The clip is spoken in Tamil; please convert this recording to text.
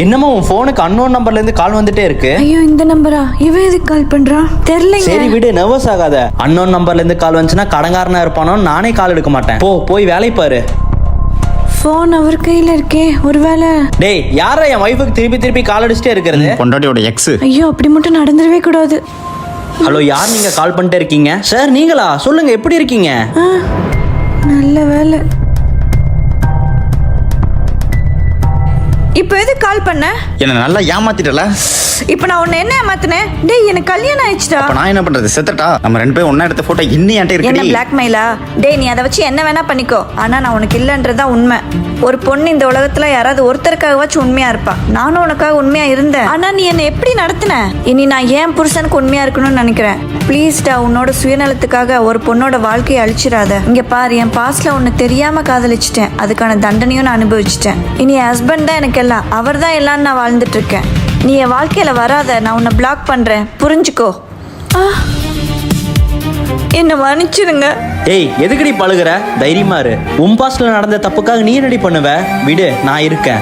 என்னமோ உன் போனுக்கு அன்னோன் நம்பர்ல இருந்து கால் வந்துட்டே இருக்கு. ஐயோ இந்த நம்பரா? இவன் எதுக்கு கால் பண்றா தெரியலங்க. சரி விடு, நர்வஸ் ஆகாத. அன்னோன் நம்பர்ல இருந்து கால் வந்துச்சுன்னா கடங்காரனா இருப்பானோ, நானே கால் எடுக்க மாட்டேன். போய் வேலை பாரு. போன் அவர் கையில இருக்கே, ஒருவேளை. டேய், யாரா என் வைஃபுக்கு திருப்பி கால் அடிச்சுட்டே இருக்கிறது? பொண்டாட்டியோட எக்ஸ். ஐயோ அப்படி மட்டும் நடந்துடவே கூடாது. ஹலோ, யார் நீங்க? கால் பண்ணிட்டே இருக்கீங்க. சார் நீங்களா? சொல்லுங்க, எப்படி இருக்கீங்க? நல்ல வேலை. இப்போ எதுக்கு கால் பண்ண? என்ன நல்லா ஏமாத்திட்டல. இப்போ நான் உன்னை என்ன ஏமாத்தினேன்? டேய் எனக்கு கல்யாணம் ஆயிடுச்சுடா. அப்ப நான் என்ன பண்றது? செத்தட்டா? நம்ம ரெண்டு பேரும் ஒண்ணா எடுத்த போட்டோ இன்னும் என்கிட்ட என்ன இருக்குடி. பிளாக்மெயிலா? டேய் நீ அதை வச்சு என்ன வேணா பண்ணிக்கோ, ஆனா நான் உனக்கு இல்லைன்றதுதான் உண்மை. ஒரு பொண்ணு இந்த உலகத்துல யாராவது ஒருத்தருக்காகவாச்சும் உண்மையா இருப்பா. நானும் உனக்காக உண்மையா இருந்தேன். ஆனா நீ என்ன எப்படி நடத்தின? இனி நான் ஏன் புருஷனுக்கு உண்மையா இருக்கணும்னு நினைக்கிறேன். ப்ளீஸ்டா, உன்னோட சுயநலத்துக்காக ஒரு பொண்ணோட வாழ்க்கையை அழிச்சிடாத. இங்க பாரு, என் பாஸ்ட்ல உன்னை தெரியாம காதலிச்சிட்டேன். அதுக்கான தண்டனையும் நான் அனுபவிச்சிட்டேன். இனி என் ஹஸ்பண்ட் தான் எனக்கு எல்லாம், அவர் தான் எல்லாம் நான் வாழ்ந்துட்டு இருக்கேன். நீ என் வாழ்க்கையில வராத, நான் உன்னை பிளாக் பண்றேன், புரிஞ்சுக்கோ. என்ன மன்னிச்சிருங்க. ஏய், எதுக்குடி பழுகுற? தைரியமா இரு. உன் பாஸ்ட்ல நடந்த தப்புக்காக நீ என்னடி பண்ணுவ? விடு, நான் இருக்கேன்.